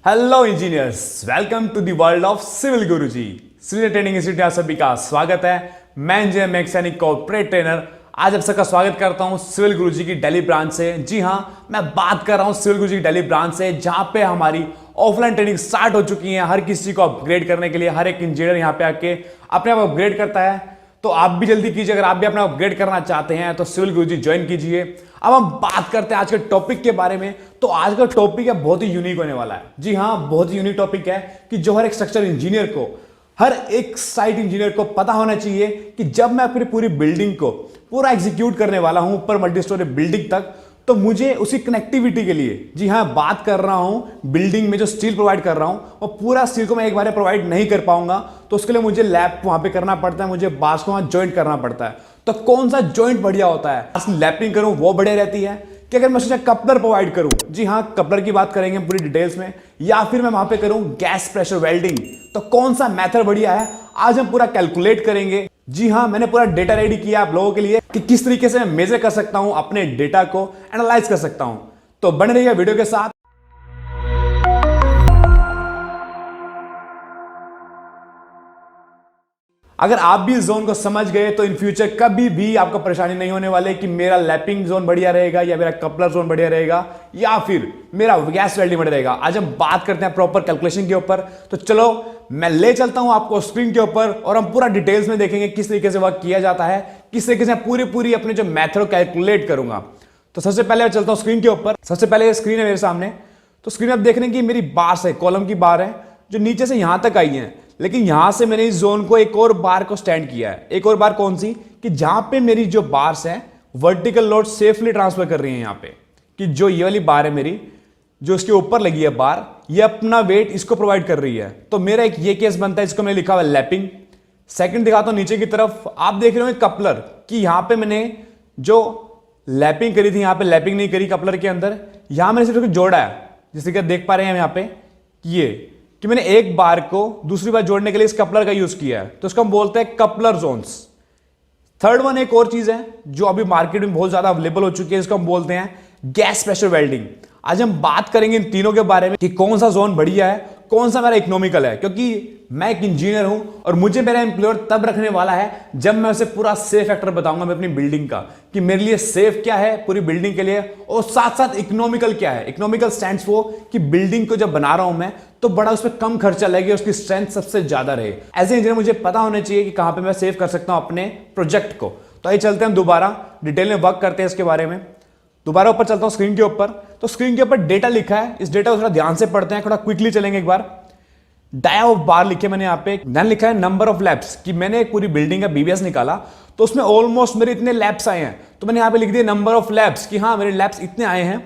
Hello engineers, welcome to the world of civil Guruji. Civil training institute आप सभी का स्वागत है। मैं इंजीनियर मैकेनिक कॉर्पोरेट ट्रेनर आज आप सबका स्वागत करता हूं सिविल गुरुजी की दिल्ली ब्रांच से। जी हां, मैं बात कर रहा हूं सिविल गुरुजी की दिल्ली ब्रांच से, जहां पे हमारी ऑफलाइन ट्रेनिंग स्टार्ट हो चुकी है। हर किसी को अपग्रेड करने के लिए हर एक इंजीनियर यहां पे आके अपने आप अपग्रेड करता है, तो आप भी जल्दी कीजिए। अगर आप भी अपना अपग्रेड करना चाहते हैं तो सिविल गुरुजी ज्वाइन कीजिए। अब हम बात करते हैं आज के टॉपिक के बारे में। तो आज का टॉपिक है बहुत ही यूनिक होने वाला है। जी हाँ, बहुत ही यूनिक टॉपिक है कि जो हर एक स्ट्रक्चर इंजीनियर को, हर एक साइट इंजीनियर को पता होना चाहिए कि जब मैं अपनी पूरी बिल्डिंग को पूरा एग्जीक्यूट करने वाला हूं ऊपर मल्टी स्टोरी बिल्डिंग तक, तो मुझे उसी कनेक्टिविटी के लिए, जी हाँ बात कर रहा हूं बिल्डिंग में जो स्टील प्रोवाइड कर रहा हूं वो पूरा स्टील को मैं एक बार प्रोवाइड नहीं कर पाऊंगा, तो उसके लिए मुझे लैप वहां पे करना पड़ता है, मुझे बार्स को वहां ज्वाइंट करना पड़ता है। तो कौन सा ज्वाइंट बढ़िया होता है? लैपिंग करूं वो बढ़िया रहती है कि अगर मैं सोचा कपलर प्रोवाइड करूं, जी हाँ कपलर की बात करेंगे पूरी डिटेल्स में, या फिर मैं वहां पे करूं गैस प्रेशर वेल्डिंग, तो कौन सा मेथड बढ़िया है आज हम पूरा कैलकुलेट करेंगे। जी हाँ, मैंने पूरा डेटा रेडी किया आप लोगों के लिए कि किस तरीके से मैं मेजर कर सकता हूं, अपने डेटा को एनालाइज कर सकता हूं। तो बने रहिए वीडियो के साथ। अगर आप भी इस जोन को समझ गए तो इन फ्यूचर कभी भी आपको परेशानी नहीं होने वाले कि मेरा लैपिंग जोन बढ़िया रहेगा या मेरा कपलर जोन बढ़िया रहेगा या फिर मेरा गैस वेल्डिंग बढ़िया रहेगा। आज हम बात करते हैं प्रॉपर कैलकुलेशन के ऊपर। तो चलो मैं ले चलता हूं आपको स्क्रीन के ऊपर और हम पूरा डिटेल्स में देखेंगे किस तरीके से वर्क किया जाता है, किस तरीके से पूरी अपने जो मेथड कैलकुलेट करूंगा। तो सबसे पहले मैं चलता हूं स्क्रीन के ऊपर। सबसे पहले स्क्रीन है मेरे सामने, तो स्क्रीन आप देख रहे हैं कि मेरी बार्स है, कॉलम की बार है जो नीचे से यहां तक आई है, लेकिन यहां से मैंने इस जोन को एक और बार को स्टैंड किया है। एक और बार कौन सी? कि जहां पे मेरी जो बार्स है वर्टिकल लोड सेफली ट्रांसफर कर रही है, यहां पे कि जो ये वाली बार है मेरी, जो इसके ऊपर लगी है बार, ये अपना वेट इसको प्रोवाइड कर रही है। तो मेरा एक ये केस बनता है, इसको मैंने लिखा हुआ लैपिंग। सेकंड दिखाता हूं नीचे की तरफ, आप देख रहे हो कपलर कि यहां पे मैंने जो लैपिंग करी थी, यहां पे लैपिंग नहीं करी कपलर के अंदर, यहां मैंने सिर्फ जोड़ा है। जैसे कि देख पा रहे हैं हम यहां पे ये कि मैंने एक बार को दूसरी बार जोड़ने के लिए इस कपलर का यूज किया है, तो इसको हम बोलते हैं कपलर जोन्स। थर्ड वन एक और चीज है जो अभी मार्केट में बहुत ज्यादा अवेलेबल हो चुकी है, इसको हम बोलते हैं गैस प्रेशर वेल्डिंग। आज हम बात करेंगे इन तीनों के बारे में कि कौन सा जोन बढ़िया है, कौन सा मेरा इकोनॉमिकल है, क्योंकि मैं एक इंजीनियर हूं और मुझे मेरा एम्प्लॉयर तब रखने वाला है जब मैं उसे पूरा सेफ फैक्टर बताऊंगा मैं अपनी बिल्डिंग का, कि मेरे लिए सेफ क्या है पूरी बिल्डिंग के लिए, और साथ साथ इकोनॉमिकल क्या है। इकोनॉमिकल स्टैंड्स फॉर कि बिल्डिंग को जब बना रहा हूं मैं तो बड़ा उस पर कम खर्चा लगे, उसकी स्ट्रेंथ सबसे ज्यादा रहे। एज ए इंजीनियर मुझे पता होना चाहिए कि कहां पे मैं सेव कर सकता हूं अपने प्रोजेक्ट को। तो आइए चलते हैं हम दोबारा डिटेल में वर्क करते हैं इसके बारे में। दोबारा ऊपर चलता हूं स्क्रीन के ऊपर। तो स्क्रीन के ऊपर डेटा लिखा है, इस डेटा को थोड़ा ध्यान से पढ़ते हैं, थोड़ा क्विकली चलेंगे एक बार। डाया ऑफ बार लिखे मैंने यहाँ पे, देन लिखा है नंबर ऑफ लैब्स, कि मैंने एक पूरी बिल्डिंग का बीबीएस निकाला तो उसमें ऑलमोस्ट मेरे इतने लैब्स आए हैं, तो मैंने यहाँ पे लिख दिया नंबर ऑफ लैब्स कि हाँ मेरे लैब्स इतने आए हैं।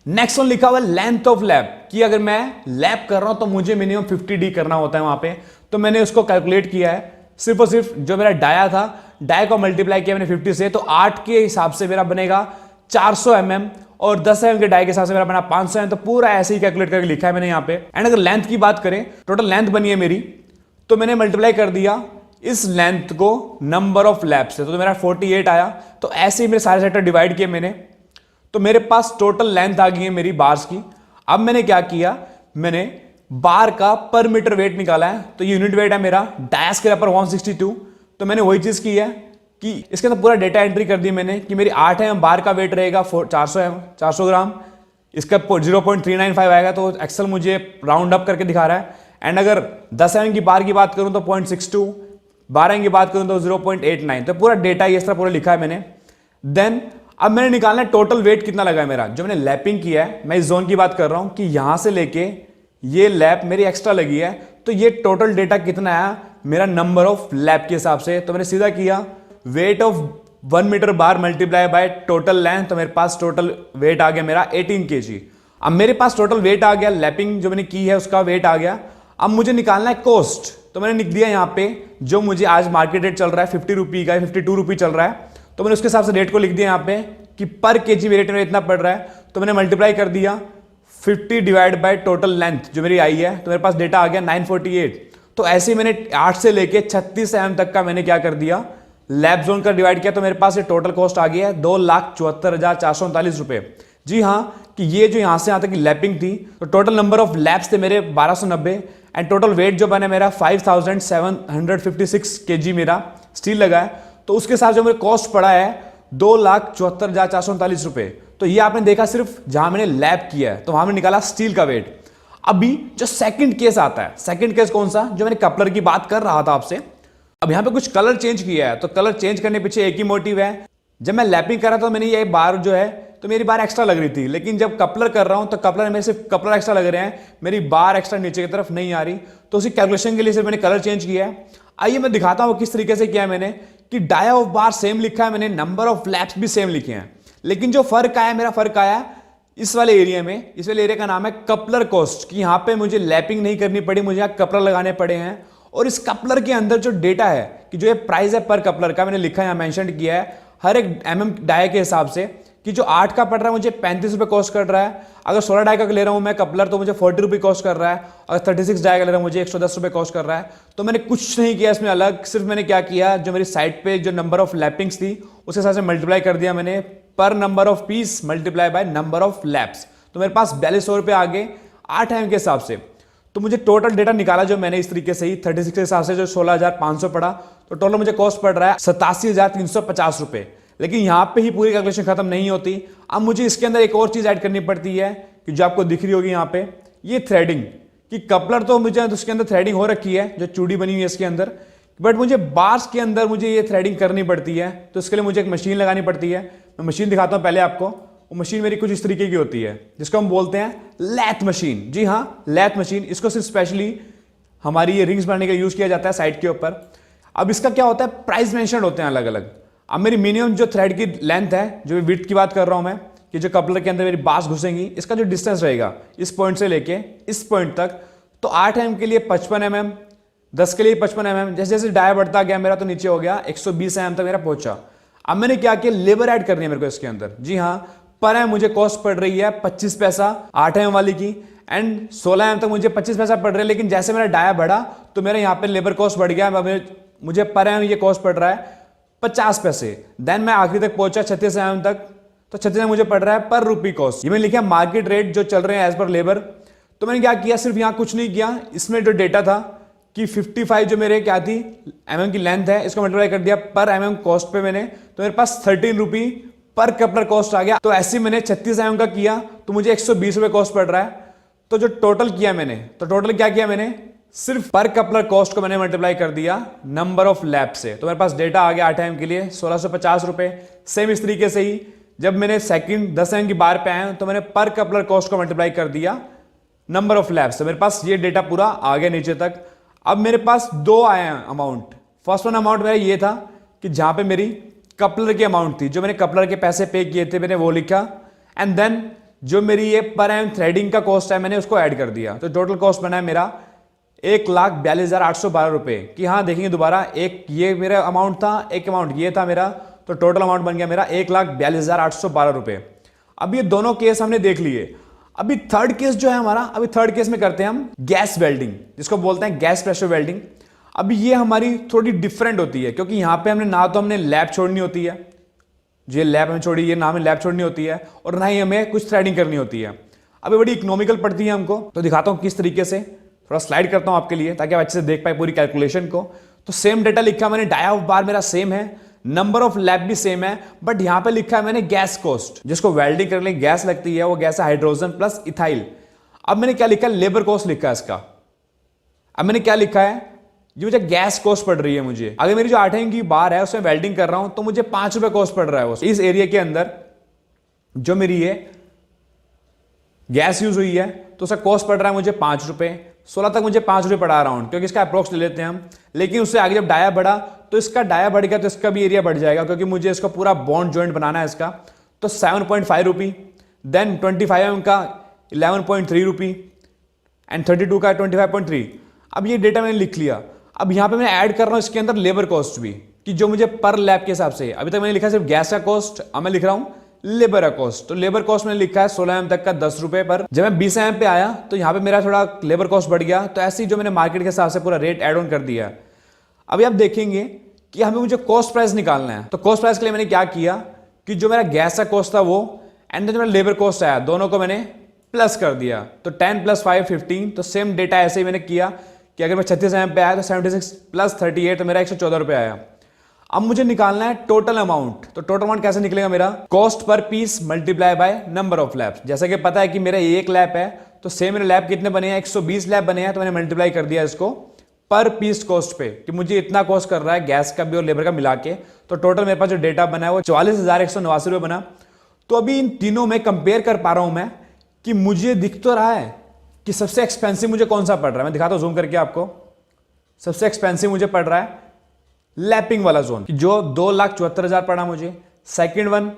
नेक्स्ट वन लिखा हुआ लेंथ ऑफ लैब, कि अगर मैं लैब कर रहा हूं तो मुझे मिनिमम 50D करना होता है वहां पे, तो मैंने उसको कैलकुलेट किया है। सिर्फ और सिर्फ जो मेरा डाया था, डाया को मल्टीप्लाई किया मैंने 50 से, तो 8 के हिसाब से मेरा बनेगा 400 mm और 10 mm के डाई के हिसाब से मेरा बना 500 mm। तो पूरा ऐसे ही कैलकुलेट करके लिखा है मैंने यहाँ पे। एंड अगर लेंथ की बात करें, टोटल लेंथ बनी है मेरी, तो मैंने मल्टीप्लाई कर दिया इस लेंथ को नंबर ऑफ लैब से, तो मेरा 48 आया। तो ऐसे ही मेरे सारे सेक्टर डिवाइड किए मैंने, तो मेरे पास टोटल लेंथ आ गई है मेरी बार्स की। अब मैंने क्या किया, मैंने बार का पर मीटर वेट निकाला है, तो ये यूनिट वेट है मेरा डाया स्केल पर 162। तो मैंने वही चीज की है कि इसके अंदर पूरा डेटा एंट्री कर दी मैंने कि मेरी 8 है, बार का वेट रहेगा 400 ग्राम, इसका 0.395 आएगा, तो एक्सेल मुझे राउंड अप करके दिखा रहा है। एंड अगर 10 mm की बार की बात करूं तो 0.62, 12 mm की बात करूं तो 0.89। तो पूरा डेटा इस तरह पूरा लिखा है मैंने। देन अब मैंने निकालना है टोटल वेट कितना लगा है मेरा, जो मैंने लैपिंग किया है। मैं इस जोन की बात कर रहा हूं कि यहां से लेके ये लैप मेरी एक्स्ट्रा लगी है, तो ये टोटल डेटा कितना आया मेरा नंबर ऑफ लैप के हिसाब से। तो मैंने सीधा किया weight of 1 metre bar multiply by total length, तो मेरे पास टोटल वेट आ गया मेरा 18 kg। अब मेरे पास टोटल वेट आ गया, लैपिंग जो मैंने की है उसका वेट आ गया। अब मुझे निकालना है कॉस्ट, तो मैंने लिख दिया यहाँ पे जो मुझे आज मार्केट रेट चल रहा है 50 रुपये का, 52 रुपये चल रहा है, तो मैंने उसके हिसाब से रेट को लिख दिया यहाँ पे कि पर केजी रेट में इतना पड़ रहा है। तो मैंने मल्टीप्लाई कर दिया 50 डिवाइड बाय टोटल लेंथ जो मेरी आई है, तो मेरे पास डेटा आ गया 948। तो ऐसे ही मैंने 8 से लेके 36 mm तक का मैंने क्या कर दिया, लैब जोन का डिवाइड किया, तो मेरे पास ये टोटल कॉस्ट आ गई है 2,74,439 रुपए। जी हाँ, कि ये जो यहां से यहां तक की लैपिंग थी, तो टोटल नंबर ऑफ लैप्स थे मेरे 1290 एंड टोटल वेट जो बना मेरा 5756 kg मेरा स्टील लगा है। तो उसके साथ जो मेरे कॉस्ट पड़ा है 2,74,439 रुपए। तो ये आपने देखा सिर्फ जहां मैंने लैप किया है, तो वहां मैंने निकाला स्टील का वेट। अभी जो सेकंड केस आता है, सेकंड केस कौन सा, जो मैंने कपलर की बात कर रहा था आपसे। अब यहां पे कुछ कलर चेंज किया है, तो कलर चेंज करने पीछे एक ही मोटिव है। जब मैं लैपिंग कर रहा था तो मैंने ये बार जो है, तो मेरी बार एक्स्ट्रा लग रही थी, लेकिन जब कपलर कर रहा हूं तो कपलर में सिर्फ कपलर एक्स्ट्रा लग रहे हैं, मेरी बार एक्स्ट्रा नीचे की तरफ नहीं आ रही। तो उसी कैलकुलेशन के लिए सिर्फ मैंने कलर चेंज किया है। आइए मैं दिखाता हूं किस तरीके से किया है मैंने, कि डाया ऑफ बार सेम लिखा है मैंने, नंबर ऑफ लैप्स भी सेम लिखे हैं, लेकिन जो फर्क आया मेरा, फर्क आया इस वाले एरिया में। इस वाले एरिया का नाम है कपलर कॉस्ट, कि यहां पे मुझे लैपिंग नहीं करनी पड़ी, मुझे यहां कपलर लगाने पड़े हैं। और इस कपलर के अंदर जो डेटा है, कि जो ये प्राइस है पर कपलर का, मैंने लिखा है यहां, मेंशन किया है हर एक डाया के हिसाब से, कि जो 8 का पड़ रहा है मुझे 35 रुपए कॉस्ट कर रहा है। अगर 16 डाया का ले रहा हूं मैं कपलर तो मुझे 40 रुपए कॉस्ट कर रहा है। अगर 36 डाया का ले रहा हूं मुझे 110 रुपए कॉस्ट कर रहा है। तो मैंने कुछ नहीं किया इसमें अलग, सिर्फ मैंने क्या किया, जो मेरी साइट पे जो नंबर ऑफ लैपिंग्स थी उसके हिसाब से मल्टीप्लाई कर दिया मैंने, पर number of peace multiply by number of lapse. तो मेरे पास 4200 रुपए आ गए 8 के हिसाब से। तो मुझे टोटल डेटा निकाला जो मैंने इस तरीके से ही 36 के हिसाब से, जो 16,500 पड़ा, तो टोटल मुझे कॉस्ट पड़ रहा है 87,350 रुपए। लेकिन यहां पे ही पूरी कैलकुलेशन खत्म नहीं होती। अब मुझे इसके अंदर एक और चीज ऐड करनी पड़ती है, कि जो आपको दिख रही होगी यहां पे, ये थ्रेडिंग, कि कपलर तो मुझे उसके अंदर थ्रेडिंग हो रखी है, जो चूड़ी बनी हुई है इसके अंदर, बट मुझे बार्स के अंदर मुझे ये थ्रेडिंग करनी पड़ती है। तो इसके लिए मुझे एक मशीन लगानी पड़ती है। मैं मशीन दिखाता हूं पहले आपको। वो मशीन मेरी कुछ इस तरीके की होती है, जिसको हम बोलते हैं लैथ मशीन। जी हाँ, लैथ मशीन। इसको सिर्फ स्पेशली हमारी ये रिंग्स बनाने के लिए यूज किया जाता है साइड के ऊपर। अब इसका क्या होता है, प्राइस मेंशन होते हैं अलग अलग। अब मेरी मिनिमम जो थ्रेड की लेंथ है, जो विड्थ की बात कर रहा हूं मैं, कि जो कपलर के अंदर मेरी बास घुसेंगी, इसका जो डिस्टेंस रहेगा इस पॉइंट से लेके इस पॉइंट तक, तो 8 mm के लिए 55 mm, 10 के लिए 55 mm। जैसे जैसे डाया बढ़ता गया मेरा, तो नीचे हो गया 120 mm तक मेरा पहुंचा। अब मैंने क्या किया, लेबर ऐड करनी है मेरे को इसके अंदर। जी हाँ, पर एम मुझे कॉस्ट पड़ रही है 25 पैसा 8 mm वाली की, एंड 16 mm तक मुझे 25 पैसा पड़ रहा है। लेकिन जैसे मेरा डाया बढ़ा तो मेरा यहाँ पे लेबर कॉस्ट बढ़ गया, मुझे पर एम ये कॉस्ट पड़ रहा है 50 पैसे। देन मैं आखिरी तक पहुंचा 36 mm तक, तो 36 मुझे पड़ रहा है पर रुपी कॉस्ट। ये मैंने लिखा मार्केट रेट जो चल रहे हैं एज पर लेबर। तो मैंने क्या किया, सिर्फ यहां कुछ नहीं किया, इसमें जो डेटा था कि 55 जो मेरे क्या थी mm की लेंथ है, इसको मल्टीप्लाई कर दिया पर mm कॉस्ट पे मैंने, तो मेरे पास 13 रुपी पर कपलर कॉस्ट आ गया। तो ऐसे मैंने 36 mm का किया तो मुझे 120 रुपए कॉस्ट पड़ रहा है। तो जो टोटल किया मैंने, तो टोटल क्या किया मैंने, सिर्फ पर कपलर कॉस्ट को मैंने मल्टीप्लाई कर दिया नंबर ऑफ लैप से। तो मेरे पास डेटा आ गया 8 mm के लिए 1650 रुपए। सेम इस तरीके से ही जब मैंने सेकंड 10 mm की बार पे आया तो मैंने पर कपलर कॉस्ट को मल्टीप्लाई कर दिया नंबर ऑफ लैप्स से। मेरे पास ये डेटा पूरा आ गया नीचे तक। अब मेरे पास दो आए हैं अमाउंट। फर्स्ट वन अमाउंट मेरा ये था कि जहां पे मेरी कपलर की अमाउंट थी, जो मैंने कपलर के पैसे पे किए थे मैंने वो लिखा, एंड देन जो मेरी ये पर एम थ्रेडिंग का कॉस्ट है मैंने उसको ऐड कर दिया। तो टोटल कॉस्ट बना है मेरा 1,42,812 रुपए। कि हाँ देखेंगे दोबारा, एक ये मेरा अमाउंट था, एक अमाउंट ये था मेरा, तो टोटल अमाउंट बन गया मेरा 1,42,812 रुपए। अब ये दोनों केस हमने देख लिए। अभी थर्ड केस जो है हमारा, अभी थर्ड केस में करते हैं हम गैस वेल्डिंग, जिसको बोलते हैं गैस प्रेशर वेल्डिंग। अभी ये हमारी थोड़ी डिफरेंट होती है, क्योंकि यहां पे हमने ना तो हमने लैब छोड़नी होती है, ये लैब हमें छोड़ी, ये ना हमें लैब छोड़नी होती है, और ना ही हमें कुछ थ्रेडिंग करनी होती है। अभी बड़ी इकोनॉमिकल पड़ती है हमको। तो दिखाता हूं किस तरीके से, थोड़ा स्लाइड करता हूं आपके लिए ताकि आप अच्छे से देख पाए पूरी कैलकुलेशन को। तो सेम डेटा लिखा मैंने, डाया ऑफ बार मेरा सेम है, नंबर ऑफ लैब भी सेम है, बट यहां पे लिखा है मैंने गैस कॉस्ट, जिसको वेल्डिंग करने के लिए गैस लगती है, वो गैस है हाइड्रोजन प्लस इथाइल। अब मैंने क्या लिखा है, लेबर कॉस्ट लिखा है इसका। अब मैंने क्या लिखा है, ये मुझे गैस कॉस्ट पड़ रही है मुझे। अगर मेरी जो 8 इंच की बार है उसमें वेल्डिंग कर रहा हूं तो मुझे 5 रुपए कॉस्ट पड़ रहा है। इस एरिया के अंदर जो मेरी ये गैस यूज हुई है तो उसका कॉस्ट पड़ रहा है मुझे 5 रुपए। 16 तक मुझे 5 रुपए पड़ा अराउंड, क्योंकि इसका अप्रोक्स ले लेते हैं हम। लेकिन उससे आगे जब डाया बढ़ा तो इसका डाया बढ़ गया तो इसका भी एरिया बढ़ जाएगा, क्योंकि मुझे इसका पूरा बॉन्ड जॉइंट बनाना है इसका। तो 7.5 रुपी, देन 25 mm का 11.3 रुपी, एंड 32 का 25.3। अब ये डेटा मैंने लिख लिया। अब यहां पे मैं ऐड कर रहा हूं इसके अंदर लेबर कॉस्ट भी, कि जो मुझे पर लैब के हिसाब से, अभी तक मैंने लिखा सिर्फ गैस का कॉस्ट, अब मैं लिख रहा हूं लेबर का कॉस्ट। तो लेबर कॉस्ट मैंने लिखा है 16 mm तक का 10 रुपए पर। जब मैं 20 mm पे आया तो यहां पे मेरा थोड़ा लेबर कॉस्ट बढ़ गया, तो ऐसे ही जो मैंने मार्केट के हिसाब से पूरा रेट एड ऑन कर दिया। अभी आप देखेंगे कि हमें मुझे कॉस्ट प्राइस निकालना है। तो कॉस्ट प्राइस के लिए मैंने क्या किया कि जो मेरा गैस का कॉस्ट था वो, एंड जो मेरा लेबर कॉस्ट आया दोनों को मैंने प्लस कर दिया, तो 10 + 5 15। तो सेम डेटा ऐसे ही मैंने किया कि अगर मैं 36 mm पे आया तो 76 + 38 तो मेरा 114 रुपये आया। अब मुझे निकालना है टोटल अमाउंट। तो टोटल अमाउंट कैसे निकलेगा मेरा? Cost per piece multiply by number of labs. जैसा कि पता है कि मेरा एक लैब है, तो सेम मेरे लैब कितने बने हैं? 120 लैब बने हैं, तो मैंने मल्टीप्लाई कर दिया इसको पर पीस कॉस्ट पे कि मुझे इतना कॉस्ट कर रहा है गैस का भी और लेबर का मिला के। तो टोटल मेरे पास जो डेटा बना है वो 44,189 रुपये बना। तो अभी इन तीनों में कंपेयर कर पा रहा हूं मैं कि मुझे दिख तो रहा है कि सबसे एक्सपेंसिव मुझे कौन सा पड़ रहा है। मैं दिखाता हूं जूम करके आपको। सबसे एक्सपेंसिव मुझे पड़ रहा है लैपिंग वाला जोन, जो 2,74,000 पड़ा मुझे। सेकंड वन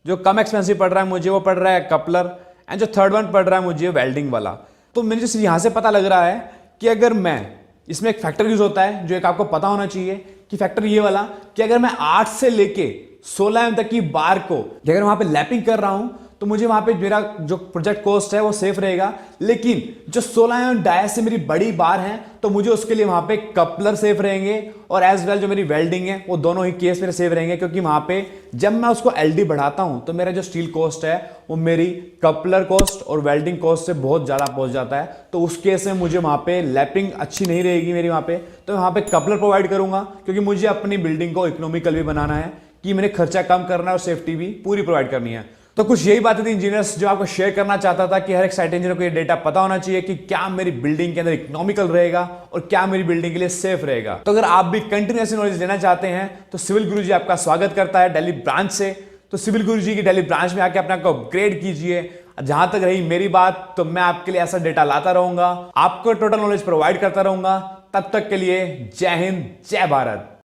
जो कम एक्सपेंसिव पड़ रहा है मुझे वो पड़ रहा है कपलर, एंड जो थर्ड वन पड़ रहा है मुझे वेल्डिंग वाला। तो मुझे सिर्फ यहां से पता लग रहा है कि अगर मैं इसमें एक फैक्टर यूज होता है जो एक आपको पता होना चाहिए कि फैक्टर ये वाला कि अगर मैं 8 से लेके 16 एम तक की बार को अगर वहां पे लैपिंग कर रहा हूं तो मुझे वहां पे मेरा जो प्रोजेक्ट कॉस्ट है वो सेफ रहेगा। लेकिन जो 16 एम डाया से मेरी बड़ी बार है तो मुझे उसके लिए वहां पे कपलर सेफ रहेंगे और एज वेल जो मेरी वेल्डिंग है वो दोनों ही केस मेरे सेफ रहेंगे, क्योंकि वहां पे जब मैं उसको एलडी बढ़ाता हूं तो मेरा जो स्टील कॉस्ट है वो मेरी कपलर कॉस्ट और वेल्डिंग कॉस्ट से बहुत ज्यादा पहुंच जाता है। तो उस केस में मुझे वहां पे लैपिंग अच्छी नहीं रहेगी मेरी वहां पे, तो वहां पे कपलर प्रोवाइड करूंगा, क्योंकि मुझे अपनी बिल्डिंग को इकोनॉमिकल भी बनाना है कि मैंने खर्चा कम करना है और सेफ्टी भी पूरी प्रोवाइड करनी है। तो कुछ यही बातें थी इंजीनियर्स जो आपको शेयर करना चाहता था कि हर एक साइट इंजीनियर को ये डेटा पता होना चाहिए कि क्या मेरी बिल्डिंग के अंदर इकोनॉमिकल रहेगा और क्या मेरी बिल्डिंग के लिए सेफ रहेगा। तो अगर आप भी कंटिन्यूअस नॉलेज लेना चाहते हैं तो सिविल गुरुजी आपका स्वागत करता है दिल्ली ब्रांच से। तो सिविल गुरुजी की दिल्ली ब्रांच में आके अपने आप को अपग्रेड कीजिए। जहां तक रही मेरी बात, तो मैं आपके लिए ऐसा डेटा लाता रहूंगा, आपको टोटल नॉलेज प्रोवाइड करता रहूंगा। तब तक के लिए जय हिंद, जय भारत।